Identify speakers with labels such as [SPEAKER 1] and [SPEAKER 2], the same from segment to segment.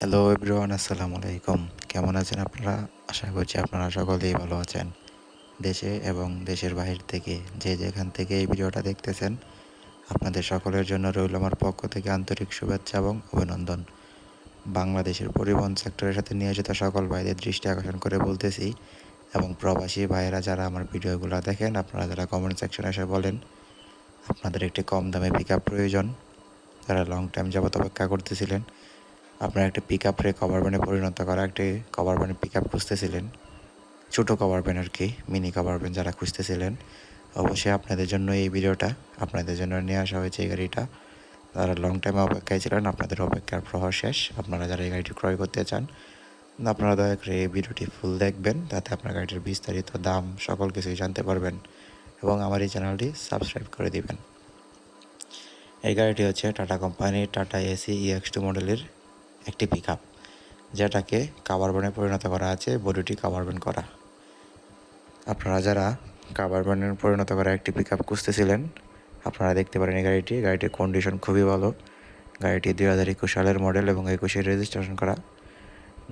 [SPEAKER 1] Hello everyone, আসসালামু আলাইকুম। কেমন আছেন আপনারা? আশা করছি আপনারা সকলেই ভালো আছেন। দেশে এবং দেশের বাহির থেকে যে যেখান থেকে এই ভিডিওটা দেখতেছেন, আপনাদের সকলের জন্য রইল আমার পক্ষ থেকে আন্তরিক শুভেচ্ছা এবং অভিনন্দন। বাংলাদেশের পরিবহন সেক্টরের সাথে নিয়োজিত সকল ভাইদের দৃষ্টি আকর্ষণ করে বলতেছি, এবং প্রবাসী ভাইয়েরা যারা আমার ভিডিওগুলো দেখেন, আপনারা যারা কমেন্ট সেকশনে এসে বলেন আপনাদের একটি কম দামে পিকআপ প্রয়োজন, যারা লং টাইম যাবত অপেক্ষা করতেছিলেন, আপনারা একটা পিকআপরে কভার ভ্যানে পরিণত করা একটি কভার ভ্যানের পিকআপ খুঁজতেছিলেন, ছোটো কভার ভ্যান আর কি, মিনি কভার ভ্যান যারা খুঁজতেছিলেন, অবশ্যই আপনাদের জন্য এই ভিডিওটা, আপনাদের জন্য নিয়ে আসা হয়েছে এই গাড়িটা। যারা লং টাইমে অপেক্ষায় ছিলেন, আপনাদের অপেক্ষার প্রহর শেষ। আপনারা যারা এই গাড়িটি ক্রয় করতে চান, আপনারা দয়া করে এই ভিডিওটি ফুল দেখবেন, তাতে আপনার গাড়িটির বিস্তারিত দাম সকল কিছুই জানতে পারবেন, এবং আমার এই চ্যানেলটি সাবস্ক্রাইব করে দিবেন। এই গাড়িটি হচ্ছে টাটা কোম্পানির টাটা এসি EX2 মডেলের একটি পিকআপ, যেটাকে কাভার ভ্যানে পরিণত করা আছে, বডিটি কাভার ভ্যান করা। আপনারা যারা কাভার ভ্যানে পরিণত করা একটি পিকআপ খুঁজতেছিলেন, আপনারা দেখতে পারেন এই গাড়িটির কন্ডিশন খুবই ভালো। গাড়িটি 2021 সালের মডেল এবং 21-এ রেজিস্ট্রেশন করা।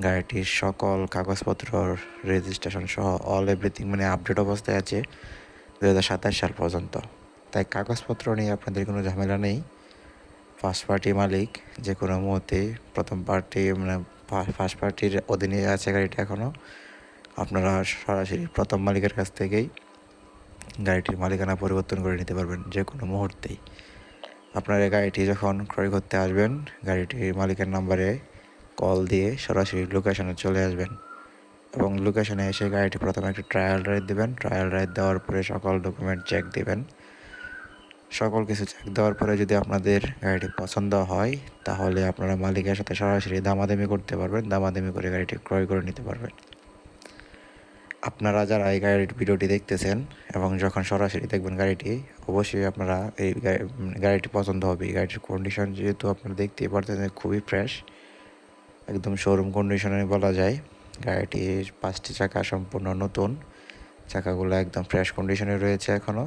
[SPEAKER 1] গাড়িটির সকল কাগজপত্র, রেজিস্ট্রেশন সহ অল এভরিথিং মানে আপডেট অবস্থায় আছে 2027 সাল পর্যন্ত। তাই কাগজপত্র নিয়ে আপনাদের কোনো ঝামেলা নেই। ফার্স্ট পার্টি মালিক, যে কোনো মুহূর্তে প্রথম পার্টি মানে ফার্স্ট পার্টির অধীনে আছে গাড়িটা এখনও। আপনারা সরাসরি প্রথম মালিকের কাছ থেকেই গাড়িটির মালিকানা পরিবর্তন করে নিতে পারবেন যে কোনো মুহূর্তেই। আপনারা এই গাড়িটি যখন ক্রয় করতে আসবেন, গাড়িটির মালিকের নাম্বারে কল দিয়ে সরাসরি লোকেশনে চলে আসবেন, এবং লোকেশনে এসে গাড়িটি প্রথমে একটি ট্রায়াল রাইড দেবেন। ট্রায়াল রাইড দেওয়ার পরে সকল ডকুমেন্ট চেক দেবেন। সকল কিছু চেক দেওয়ার পরে যদি আপনাদের গাড়িটি পছন্দ হয়, তাহলে আপনারা মালিকের সাথে সরাসরি দামাদামি করতে পারবেন, দামাদামি করে গাড়িটি ক্রয় করে নিতে পারবেন। আপনারা যারা এই গাড়ির ভিডিওটি দেখতেছেন এবং যখন সরাসরি দেখবেন গাড়িটি, অবশ্যই আপনারা এই গাড়িটি পছন্দ হবে। এই গাড়িটির কন্ডিশন যেহেতু আপনারা দেখতেই পারতেছেন, খুবই ফ্রেশ, একদম শোরুম কন্ডিশনে বলা যায়। গাড়িটির 5টি চাকা সম্পূর্ণ নতুন, চাকাগুলো একদম ফ্রেশ কন্ডিশনে রয়েছে এখনও।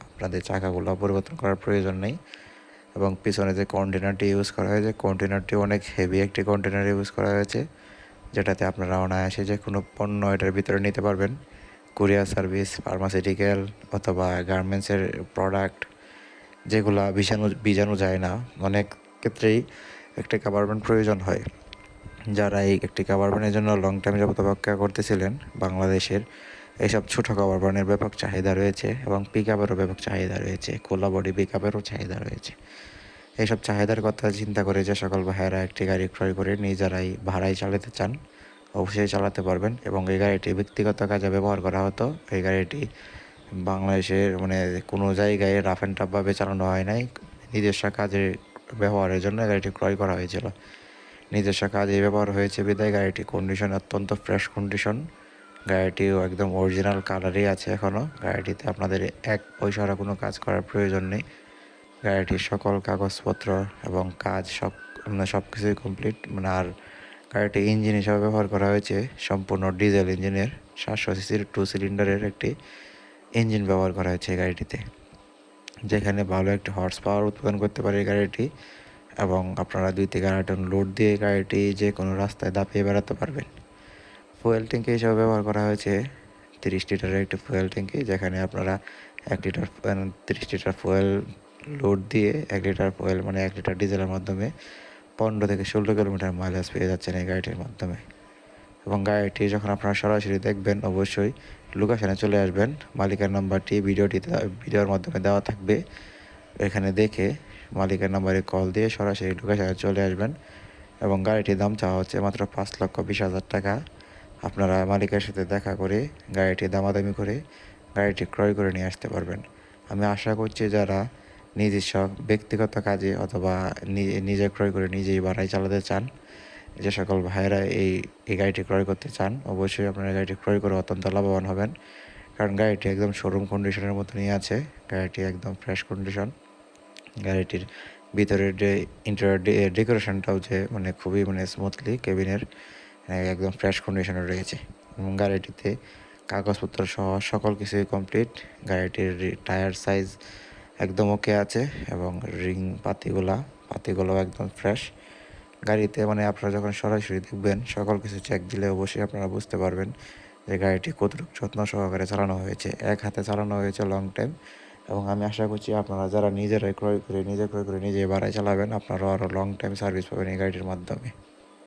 [SPEAKER 1] আপনাদের চাকাগুলো পরিবর্তন করার প্রয়োজন নেই। এবং পিছনে যে কন্টেনারটি ইউজ করা হয়েছে, কন্টেনারটি অনেক হেভি একটি কন্টেনার ইউজ করা হয়েছে, যেটাতে আপনারা অনায়াসে যে কোনো পণ্য এটার ভিতরে নিতে পারবেন। কুরিয়ার সার্ভিস, ফার্মাসিউটিক্যাল অথবা গার্মেন্টসের প্রোডাক্ট, যেগুলো বীজাণু যায় না, অনেক ক্ষেত্রেই একটি কাভার ভ্যান প্রয়োজন হয়। যারা এই একটি কাভার ভ্যানের জন্য লং টাইম যাবত অপেক্ষা করতেছিলেন, বাংলাদেশের এইসব ছোটো কাভার ভ্যানের ব্যাপক চাহিদা রয়েছে, এবং পিকআপেরও ব্যাপক চাহিদা রয়েছে, খোলা বডি পিকআপেরও চাহিদা রয়েছে। এইসব চাহিদার কথা চিন্তা করে যে সকল ভাইয়েরা একটি গাড়ি ক্রয় করে নিজেরাই ভাড়ায় চালাতে চান, অবশ্যই চালাতে পারবেন। এবং এই গাড়িটি ব্যক্তিগত কাজে ব্যবহার করা হতো। এই গাড়িটি বাংলাদেশের মানে কোনো জায়গায় রাফ অ্যান্ড টাফভাবে চালানো হয় নাই, নিজস্ব কাজে ব্যবহারের জন্য গাড়িটি ক্রয় করা হয়েছিল। নিজস্ব কাজে ব্যবহার হয়েছে বিধায় গাড়িটি কন্ডিশন অত্যন্ত ফ্রেশ কন্ডিশন। গাড়িটিও একদম অরিজিনাল কালারই আছে এখনও। গাড়িটিতে আপনাদের এক পয়সারও কোনো কাজ করার প্রয়োজন নেই। গাড়িটির সকল কাগজপত্র এবং কাজ সব কিছুই কমপ্লিট। আর গাড়িটি ইঞ্জিন হিসাবে ব্যবহার করা হয়েছে সম্পূর্ণ ডিজেল ইঞ্জিনের 700 সিসির 2 সিলিন্ডারের একটি ইঞ্জিন ব্যবহার করা হয়েছে এই গাড়িটিতে, যেখানে ভালো একটি হর্স পাওয়ার উৎপাদন করতে পারে এই গাড়িটি। এবং আপনারা 2 থেকে 2.5 টন লোড দিয়ে গাড়িটি যে কোনো রাস্তায় দাপিয়ে বেড়াতে পারবেন। ফুয়েল ট্যাঙ্কি হিসাবে ব্যবহার করা হয়েছে 30 লিটারের একটি ফুয়েল ট্যাঙ্কি, যেখানে আপনারা 1 লিটার 30 লিটার ফুয়েল লোড দিয়ে 1 লিটার ফুয়েল মানে 1 লিটার ডিজেলের মাধ্যমে 15 থেকে 16 কিলোমিটার মাইলেজ পেয়ে যাচ্ছেন এই গাড়িটির মাধ্যমে। এবং গাড়িটি যখন আপনারা সরাসরি দেখবেন, অবশ্যই লোকেশনে চলে আসবেন। মালিকের নাম্বারটি ভিডিওর মাধ্যমে দেওয়া থাকবে, এখানে দেখে মালিকের নাম্বারে কল দিয়ে সরাসরি লোকেশনে চলে আসবেন। এবং গাড়িটির দাম চাওয়া হচ্ছে মাত্র 5,20,000 টাকা। আপনারা মালিকের সাথে দেখা করে গাড়িটি দামাদামি করে গাড়িটি ক্রয় করে নিয়ে আসতে পারবেন। আমি আশা করছি যারা নিজস্ব ব্যক্তিগত কাজে অথবা নিজে ক্রয় করে নিজেই বাড়াই চালাতে চান, যে সকল ভাইয়েরা এই গাড়িটি ক্রয় করতে চান, অবশ্যই আপনারা গাড়িটি ক্রয় করে অত্যন্ত লাভবান হবেন। কারণ গাড়িটি একদম শোরুম কন্ডিশনের মতনই আছে। গাড়িটি একদম ফ্রেশ কন্ডিশন। গাড়িটির ভিতরের যে ইন্টেরিয়র ডেকোরেশনটাও যে মানে খুবই মানে স্মুথলি কেবিনের একদম ফ্রেশ কন্ডিশনে রয়েছে। এবং গাড়িটিতে কাগজপত্র সহ সকল কিছুই কমপ্লিট। গাড়িটির টায়ার সাইজ একদম ওকে আছে, এবং রিং পাতিগুলো একদম ফ্রেশ। গাড়িতে মানে আপনারা যখন সরাসরি দেখবেন সকল কিছু চেক দিলে অবশ্যই আপনারা বুঝতে পারবেন যে গাড়িটি কতটুকু যত্ন সহকারে চালানো হয়েছে। এক হাতে চালানো হয়েছে লং টাইম, এবং আমি আশা করছি আপনারা যারা নিজে ক্রয় করে নিজেই বাড়ায় চালাবেন আপনারাও আরও লং টাইম সার্ভিস পাবেন এই গাড়িটির মাধ্যমে।